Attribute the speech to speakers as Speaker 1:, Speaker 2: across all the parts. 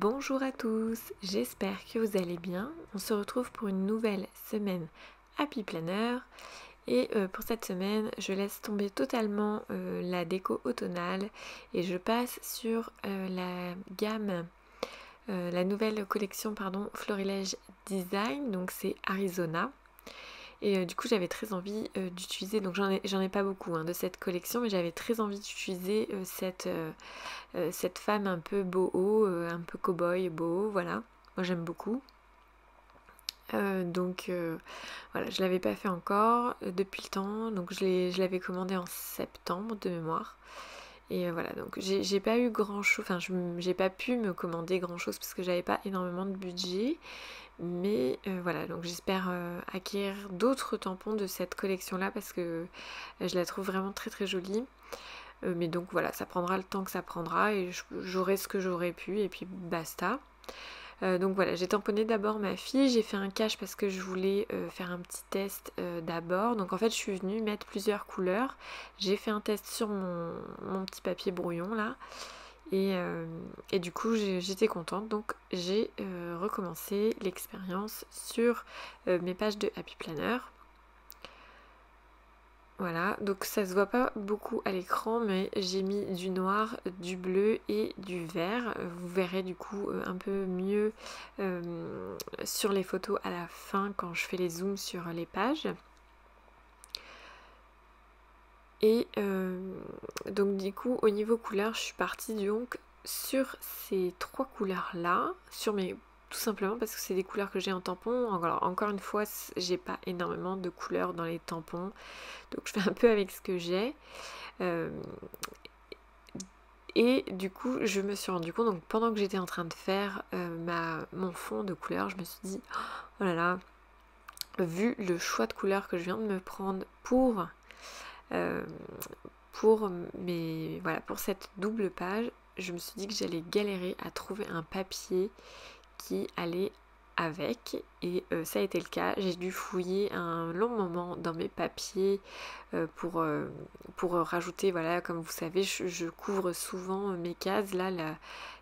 Speaker 1: Bonjour à tous, j'espère que vous allez bien. On se retrouve pour une nouvelle semaine Happy Planner et pour cette semaine je laisse tomber totalement la déco automnale et je passe sur la gamme, la nouvelle collection Florilège Design, donc c'est Arizona. Et du coup j'avais très envie d'utiliser, donc j'en ai pas beaucoup de cette collection, mais j'avais très envie d'utiliser cette femme un peu boho, un peu cow-boy boho, voilà. Moi j'aime beaucoup. Voilà, je l'avais pas fait encore depuis le temps, donc je l'avais commandé en septembre de mémoire. Et voilà, donc j'ai pas eu grand chose, enfin j'ai pas pu me commander grand chose parce que j'avais pas énormément de budget. Mais voilà, donc j'espère acquérir d'autres tampons de cette collection là parce que je la trouve vraiment très très jolie. Mais donc voilà, ça prendra le temps que ça prendra et j'aurai ce que j'aurais pu et puis basta. Donc voilà, j'ai tamponné d'abord ma fille, j'ai fait un cache parce que je voulais faire un petit test d'abord. Donc en fait je suis venue mettre plusieurs couleurs. J'ai fait un test sur mon petit papier brouillon là. Et du coup j'étais contente, donc j'ai recommencé l'expérience sur mes pages de Happy Planner. Voilà, donc ça se voit pas beaucoup à l'écran, mais j'ai mis du noir, du bleu et du vert. Vous verrez du coup un peu mieux sur les photos à la fin quand je fais les zooms sur les pages. Et donc du coup au niveau couleur, je suis partie donc sur ces trois couleurs là, tout simplement parce que c'est des couleurs que j'ai en tampon. Alors, encore une fois, j'ai pas énormément de couleurs dans les tampons, donc je fais un peu avec ce que j'ai. Et du coup je me suis rendu compte, donc pendant que j'étais en train de faire mon fond de couleur, je me suis dit oh là là, vu le choix de couleurs que je viens de me prendre pour cette double page, je me suis dit que j'allais galérer à trouver un papier qui allait avec, et ça a été le cas. J'ai dû fouiller un long moment dans mes papiers pour rajouter, voilà, comme vous savez, je couvre souvent mes cases, là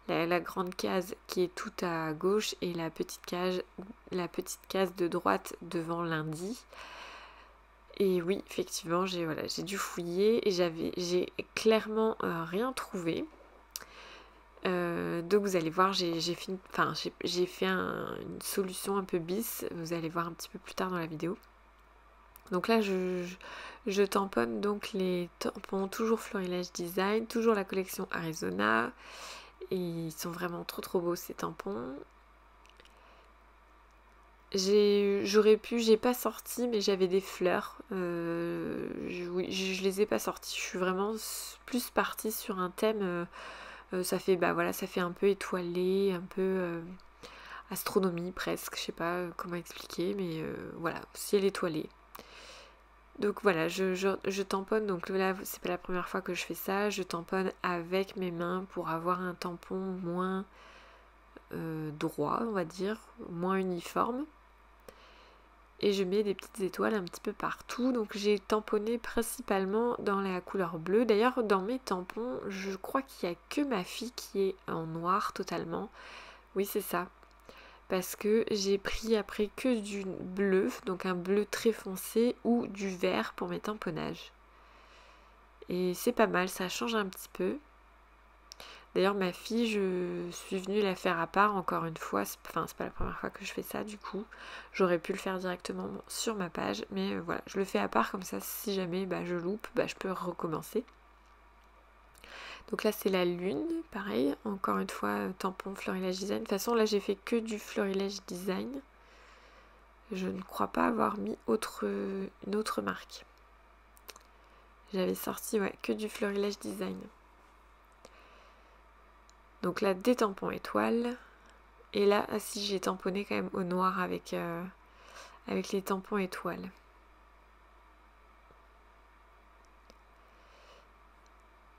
Speaker 1: la grande case qui est tout à gauche et la petite case de droite devant lundi. Et oui, effectivement, j'ai dû fouiller et j'ai clairement rien trouvé. Donc vous allez voir, j'ai fait une solution un peu bis, vous allez voir un petit peu plus tard dans la vidéo. Donc là je tamponne donc les tampons toujours Florilège Design, toujours la collection Arizona, et ils sont vraiment trop beaux ces tampons. J'ai pas sorti, mais j'avais des fleurs. Je les ai pas sortis. Je suis vraiment plus partie sur un thème. Ça fait un peu étoilé, un peu astronomie presque. Je sais pas comment expliquer, mais voilà, ciel étoilé. Donc voilà, je tamponne. Donc là, c'est pas la première fois que je fais ça. Je tamponne avec mes mains pour avoir un tampon moins droit, on va dire, moins uniforme. Et je mets des petites étoiles un petit peu partout. Donc j'ai tamponné principalement dans la couleur bleue. D'ailleurs dans mes tampons, je crois qu'il n'y a que ma fille qui est en noir totalement. Oui, c'est ça. Parce que j'ai pris après que du bleu, donc un bleu très foncé, ou du vert pour mes tamponnages. Et c'est pas mal, ça change un petit peu. D'ailleurs ma fille, je suis venue la faire à part encore une fois, c'est pas la première fois que je fais ça du coup. J'aurais pu le faire directement sur ma page, mais voilà, je le fais à part comme ça, si jamais je loupe, je peux recommencer. Donc là c'est la lune, pareil, encore une fois tampon Florilège Design. De toute façon là j'ai fait que du Florilège Design. Je ne crois pas avoir mis une autre marque. J'avais sorti que du Florilège Design. Donc là des tampons étoiles. Et là, si j'ai tamponné quand même au noir avec les tampons étoiles.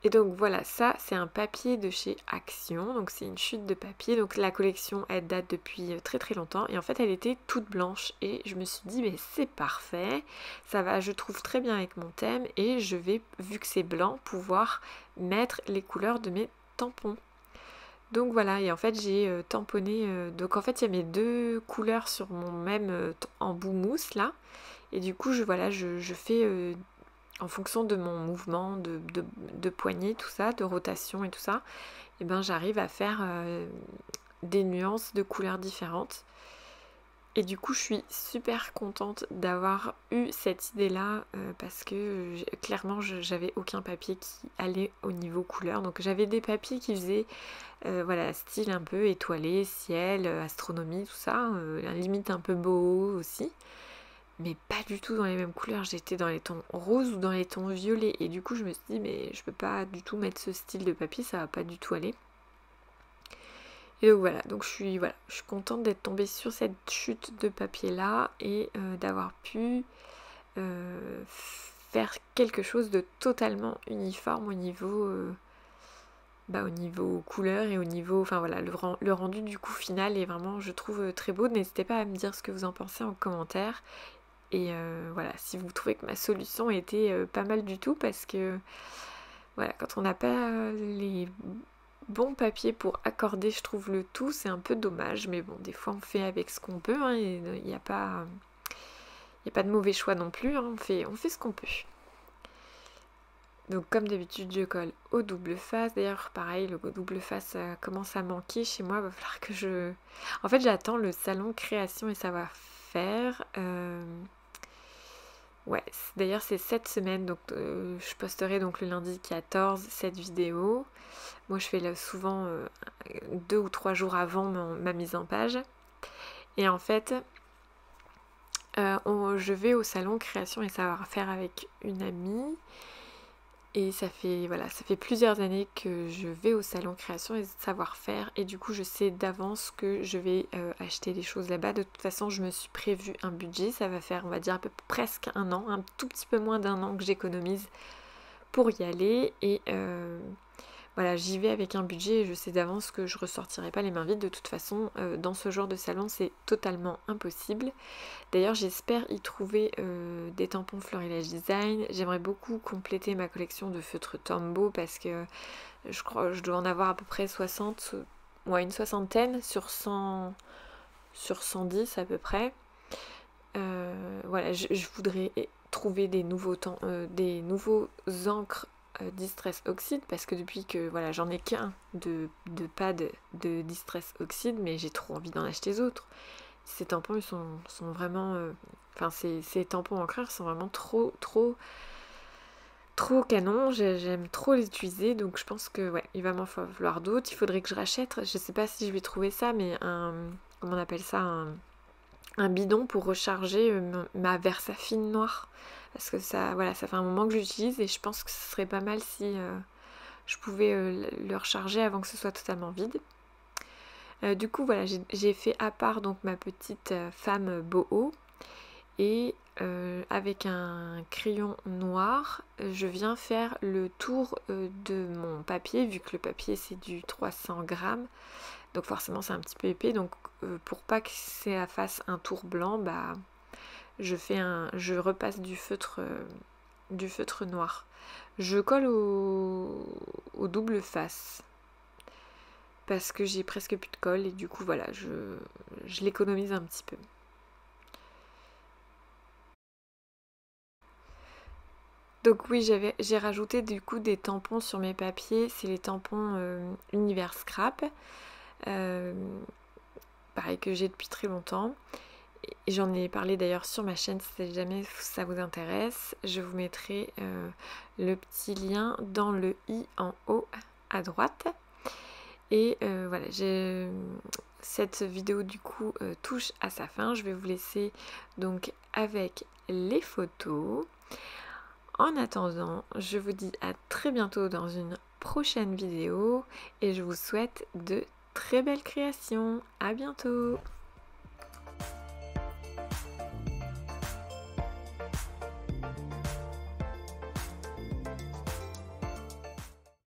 Speaker 1: Et donc voilà, ça c'est un papier de chez Action, donc c'est une chute de papier. Donc la collection elle date depuis très longtemps et en fait elle était toute blanche et je me suis dit mais c'est parfait, ça va, je trouve très bien avec mon thème et je vais, vu que c'est blanc, pouvoir mettre les couleurs de mes tampons. Donc voilà, et en fait j'ai tamponné, donc en fait il y a mes deux couleurs sur mon même embout mousse là, et du coup voilà, je fais en fonction de mon mouvement de poignet, tout ça, de rotation et tout ça, et ben j'arrive à faire des nuances de couleurs différentes. Et du coup, je suis super contente d'avoir eu cette idée-là parce que clairement, j'avais aucun papier qui allait au niveau couleur. Donc j'avais des papiers qui faisaient voilà, style un peu étoilé, ciel, astronomie, tout ça, limite un peu beau aussi. Mais pas du tout dans les mêmes couleurs. J'étais dans les tons roses ou dans les tons violets. Et du coup, je me suis dit, mais je peux pas du tout mettre ce style de papier, ça va pas du tout aller. Et donc voilà, donc je suis contente d'être tombée sur cette chute de papier là et d'avoir pu faire quelque chose de totalement uniforme au niveau couleur et au niveau, enfin voilà, le rendu du coup final est vraiment, je trouve, très beau. N'hésitez pas à me dire ce que vous en pensez en commentaire. Et voilà, si vous trouvez que ma solution était pas mal du tout, parce que voilà, quand on n'a pas les bons papiers pour accorder, je trouve, le tout, c'est un peu dommage. Mais bon, des fois on fait avec ce qu'on peut, hein, et il n'y a pas de mauvais choix non plus, hein, on fait ce qu'on peut. Donc comme d'habitude, je colle au double face. D'ailleurs, pareil, le double face commence à manquer chez moi. Il va falloir que je... En fait, j'attends le salon création et savoir-faire. Ouais, d'ailleurs, c'est cette semaine. Donc je posterai donc le lundi 14 cette vidéo. Moi, je fais souvent 2 ou 3 jours avant ma mise en page. Et en fait... je vais au salon création et savoir-faire avec une amie. Et ça fait plusieurs années que je vais au salon création et savoir-faire, et du coup je sais d'avance que je vais acheter des choses là-bas. De toute façon, je me suis prévu un budget, ça va faire, on va dire, presque un an, un tout petit peu moins d'un an que j'économise pour y aller. Et voilà, j'y vais avec un budget et je sais d'avance que je ressortirai pas les mains vides. De toute façon, dans ce genre de salon, c'est totalement impossible. D'ailleurs, j'espère y trouver des tampons Florilège Design. J'aimerais beaucoup compléter ma collection de feutres Tombow parce que je crois que je dois en avoir à peu près 60, une soixantaine sur 110 à peu près. Voilà, je voudrais trouver des nouveaux encres Distress Oxide, parce que depuis que voilà, j'en ai qu'un de pad de Distress Oxide, mais j'ai trop envie d'en acheter d'autres. Ces tampons, ils sont vraiment... ces tampons encreurs sont vraiment trop canon. J'aime trop les utiliser, donc je pense que ouais, il va m'en falloir d'autres. Il faudrait que je rachète, je sais pas si je vais trouver ça, mais comment on appelle ça, un bidon pour recharger ma Versafine noire. Parce que ça fait un moment que j'utilise et je pense que ce serait pas mal si je pouvais le recharger avant que ce soit totalement vide. Du coup, voilà, j'ai fait à part donc ma petite femme boho, et avec un crayon noir, je viens faire le tour de mon papier, vu que le papier c'est du 300 grammes, donc forcément c'est un petit peu épais. Donc pour pas que ça fasse un tour blanc, bah je repasse du feutre noir. Je colle au double face parce que j'ai presque plus de colle, et du coup voilà, je l'économise un petit peu. Donc oui, j'ai rajouté du coup des tampons sur mes papiers. C'est les tampons Univers Scrap, pareil, que j'ai depuis très longtemps. Et j'en ai parlé d'ailleurs sur ma chaîne, si jamais ça vous intéresse. Je vous mettrai le petit lien dans le i en haut à droite. Et voilà, cette vidéo du coup touche à sa fin. Je vais vous laisser donc avec les photos. En attendant, je vous dis à très bientôt dans une prochaine vidéo et je vous souhaite de très belles créations. À bientôt!